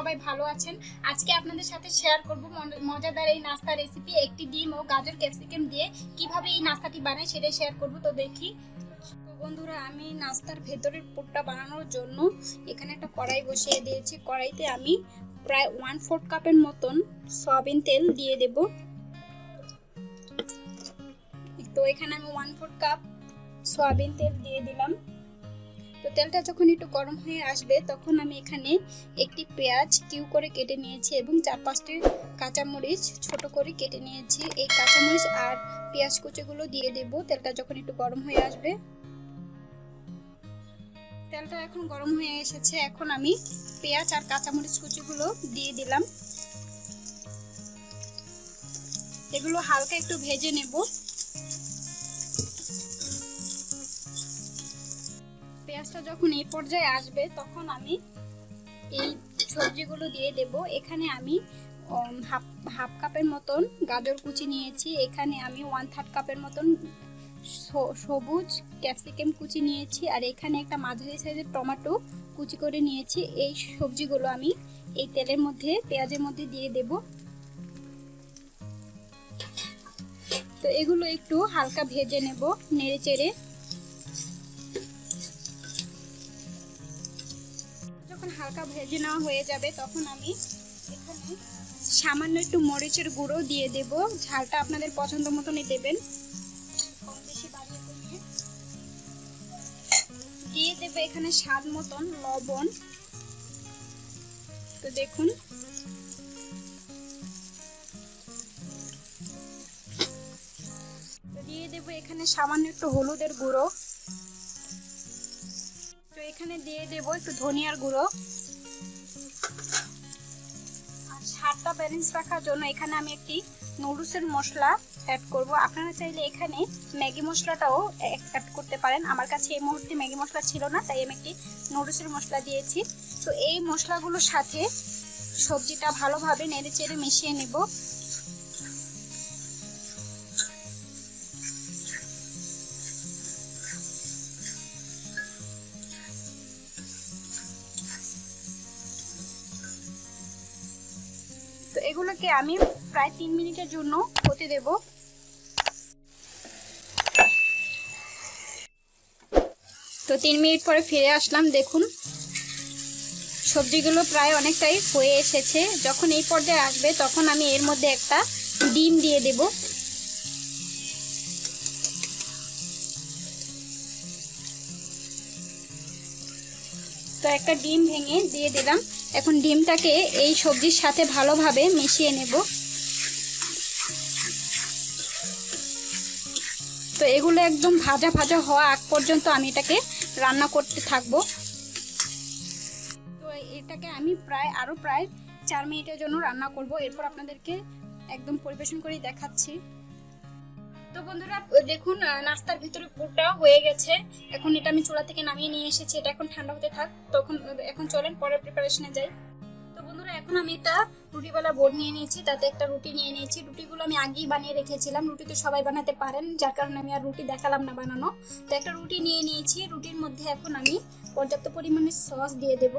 সবাই ভালো আছেন। আজকে আপনাদের সাথে শেয়ার করব মজাদার এই নাস্তা রেসিপি। একটি ডিম ও গাজর ক্যাপসিকাম দিয়ে কিভাবে এই নাস্তাটি বানাই সেটাই শেয়ার করব। তো দেখি। তো বন্ধুরা, আমি নাস্তার ভেতরের পুরটা বানানোর জন্য এখানে একটা কড়াই বসিয়ে দিয়েছি। কড়াইতে আমি প্রায় 1/4 কাপের মতন সয়াবিন তেল দিয়ে দেব। তো এখানে আমি 1/4 কাপ সয়াবিন তেল দিয়ে দিলাম। তো তেলটা যখন একটু গরম হয়ে আসবে তখন আমি এখানে একটি পেঁয়াজ কিউ করে কেটে নিয়েছি এবং 4-5টি কাঁচামরিচ ছোট করে কেটে নিয়েছি। এই কাঁচামরিচ আর পেঁয়াজ কুচিগুলো দিয়ে দেব তেলটা যখন একটু গরম হয়ে আসবে। তেলটা এখন গরম হয়ে এসেছে, এখন আমি পেঁয়াজ আর কাঁচামরিচ কুচিগুলো দিয়ে দিলাম। এগুলো হালকা একটু ভেজে নেব। পেঁয়াজটা যখন এই পর্যায়ে আসবে তখন আমি এই সবজিগুলো দিয়ে দেব। এখানে আমি হাফ কাপের মতন গাজর কুচি নিয়েছি। এখানে আমি 1/3 কাপের মতন সবুজ ক্যাপসিকাম কুচি নিয়েছি। আর এখানে একটা মাঝারি সাইজের টমেটো কুচি করে নিয়েছি। এই সবজিগুলো আমি এই তেলের মধ্যে পেঁয়াজের মধ্যে দিয়ে দেব। তো এগুলো একটু হালকা ভেজে নেব নেড়ে চেড়ে। যখন হালকা ভেজে নেওয়া হয়ে যাবে তখন আমি এখানে সামান্য একটু মরিচের গুঁড়ো দিয়ে দেব। ঝালটা আপনাদের পছন্দ মতনই দেবেন, কম বেশি বাড়িয়ে কমিয়ে দিয়ে দেব। এখানে স্বাদ মতন লবণ। তো দেখুন, দিয়ে দেব এখানে সামান্য একটু হলুদের গুঁড়ো। তো এখানে দিয়ে দেব একটু ধনিয়ার গুঁড়ো। আর স্বাদটা ব্যালেন্স রাখার জন্য এখানে আমি একটি নুডলসের মশলা অ্যাড করব। আপনারা চাইলে এখানে ম্যাগি মশলাটাও অ্যাড করতে পারেন। আমার কাছে এই মুহূর্তে ম্যাগি মশলা ছিল না, তাই আমি একটি নুডলসের মশলা দিয়েছি। তো এই মশলাগুলোর সাথে সবজিটা ভালোভাবে নেড়ে চেড়ে মিশিয়ে নেব। তো এগুলোকে আমি প্রায় 3 মিনিটের জন্য হতে দেব। তো 3 মিনিট পরে ফিরে আসলাম। দেখুন, সবজিগুলো প্রায় অনেকটাই হয়ে এসেছে। যখন এই পর্যায়ে আসবে তখন আমি এর মধ্যে একটা ডিম দিয়ে দেব। তো একটা ডিম ভেঙে দিয়ে দিলাম। এখন ডিমটাকে এই সবজির সাথে ভালোভাবে মিশিয়ে নেব। তো এগুলো একদম ভাজা ভাজা হওয়া আগ পর্যন্ত আমি এটাকে রান্না করতে থাকবো। তো এটাকে আমি আরো প্রায় 4 মিনিটের জন্য রান্না করব। এরপর আপনাদেরকে একদম পরিবেশন করে দেখাচ্ছি। তো বন্ধুরা দেখুন, নাস্তার ভিতরে পুরটা হয়ে গেছে। এখন এটা আমি চুলা থেকে নামিয়ে নিয়ে এসেছি। এটা এখন ঠান্ডা হতে থাক। এখন চলেন পরের প্রিপারেশনে যাই। তো বন্ধুরা, এখন আমি একটা রুটিওয়ালা বোর্ড নিয়ে নিয়েছি, তাতে একটা রুটি নিয়ে নিয়েছি। রুটিগুলো আমি আগেই বানিয়ে রেখেছিলাম। রুটি তো সবাই বানাতে পারেন, যার কারণে আমি আর রুটি দেখালাম না বানানো। তো একটা রুটি নিয়ে নিয়েছি। রুটির মধ্যে এখন আমি পর্যাপ্ত পরিমাণে সস দিয়ে দেব।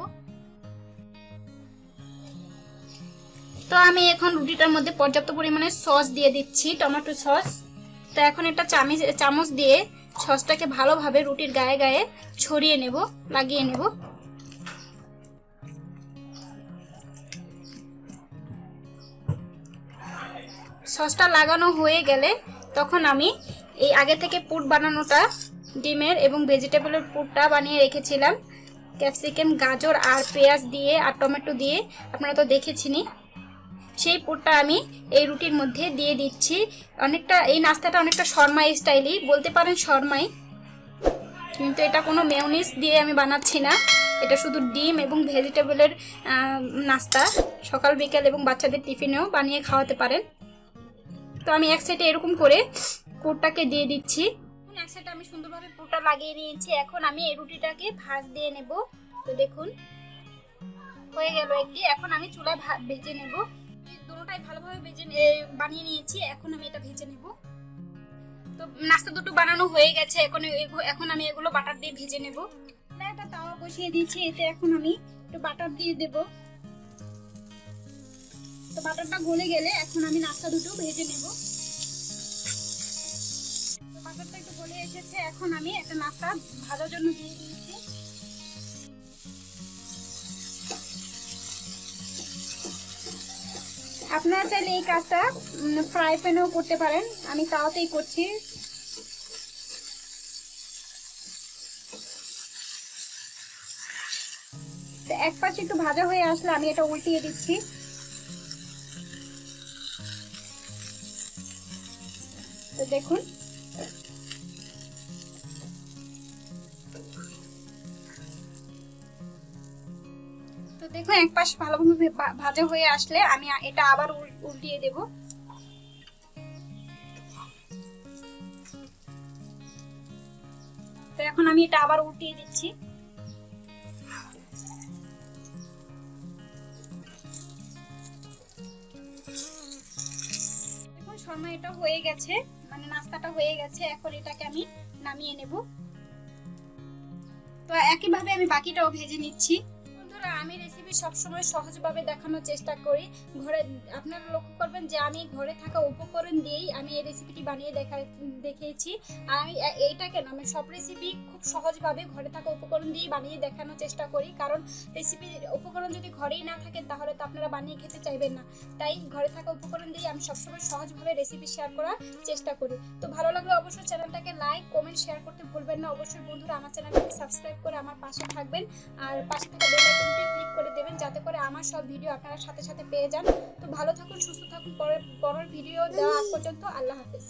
তো আমি এখন রুটিটার মধ্যে পর্যাপ্ত পরিমাণে সস দিয়ে দিচ্ছি, টমেটো সস। তো এখন একটা চামচ দিয়ে সসটাকে ভালোভাবে রুটির গায়ে গায়ে ছড়িয়ে নেব, লাগিয়ে নেব। সসটা লাগানো হয়ে গেলে তখন আমি এই আগে থেকে পুর বানানোটা, ডিমের এবং ভেজিটেবলের পুরটা বানিয়ে রেখেছিলাম ক্যাপসিকাম, গাজর আর পেঁয়াজ দিয়ে আর টমেটো দিয়ে, আপনারা তো দেখেছেনই। সেই পুরটা আমি এই রুটির মধ্যে দিয়ে দিচ্ছি। এই নাস্তাটা অনেকটা শর্মা স্টাইলই বলতে পারেন, শর্মাই, কিন্তু এটা কোনো মেয়োনিজ দিয়ে আমি বানাচ্ছি না। এটা শুধু ডিম এবং ভেজিটেবলের নাস্তা। সকাল বিকেল এবং বাচ্চাদের টিফিনেও বানিয়ে খাওয়াতে পারেন। তো আমি এক সাইডে এরকম করে পুরটাকে দিয়ে দিচ্ছি। এক সাইডে আমি সুন্দরভাবে পুরটা লাগিয়ে নিয়েছি। এখন আমি এই রুটিটাকে ভাঁজ দিয়ে নেব। তো দেখুন, হয়ে গেল একটি। এখন আমি চুলায় ভেজে নেব। দুটোটাই ভালোভাবে বানিয়ে নিয়েছি। এখন আমি এটা ভেজে নেব। তো নাস্তা দুটো বানানো হয়ে গেছে। এখন আমি এগুলো বাটার দিয়ে ভেজে নেব। একটা তাওয়া বসিয়ে দিয়েছি, এতে এখন আমি একটু বাটার দিয়ে দেব। তো বাটারটা গলে গেলে এখন আমি নাস্তা দুটো ভেজে নেব। তো বাটারটা একটু গলে এসেছে, এখন আমি একটা নাস্তা ভাজার জন্য দিয়ে দিয়েছি। আপনারা চাইলে এই কাজটা ফ্রাই প্যানেও করতে পারেন, আমি তাওতেই করছি। তো এক পাশে একটু ভাজা হয়ে আসলে আমি এটা উল্টিয়ে দিচ্ছি। তো দেখুন এক পাশ ভালোভাবে ভাজা হয়ে আসলে আমি এটা আবার উল্টিয়ে দেব। তো এখন আমি এটা আবার উল্টিয়ে দিচ্ছি। দেখুন শর্মা এটা হয়ে গেছে, মানে নাস্তাটা হয়ে গেছে। এখন এটাকে আমি নামিয়ে নেব। তো একইভাবে আমি বাকিটাও ভেজে নিচ্ছি। আমি রেসিপি সবসময় সহজভাবে দেখানোর চেষ্টা করি। আপনারা লক্ষ্য করবেন যে আমি ঘরে থাকা উপকরণ দিয়েই আমি এই রেসিপিটি বানিয়ে দেখিয়েছি। আর আমি এইটা কেন, আমি সব রেসিপি খুব সহজভাবে ঘরে থাকা উপকরণ দিয়েই বানিয়ে দেখানোর চেষ্টা করি, কারণ রেসিপির উপকরণ যদি ঘরেই না থাকে তাহলে তো আপনারা বানিয়ে খেতে চাইবেন না। তাই ঘরে থাকা উপকরণ দিয়ে আমি সবসময় সহজভাবে রেসিপি শেয়ার করার চেষ্টা করি। তো ভালো লাগলে অবশ্যই চ্যানেলটাকে লাইক, কমেন্ট, শেয়ার করতে ভুলবেন না। অবশ্যই বন্ধুরা আমার চ্যানেলটাকে সাবস্ক্রাইব করে আমার পাশে থাকবেন, আর পাশে থাকা বেল আইকনটি ক্লিক করে দেবেন যাতে করে আমার সব ভিডিও আপনারা সাথে সাথে পেয়ে যান। তো ভালো থাকুন, সুস্থ থাকুন। পরের ভিডিও দেওয়া পর্যন্ত আল্লাহ হাফেজ।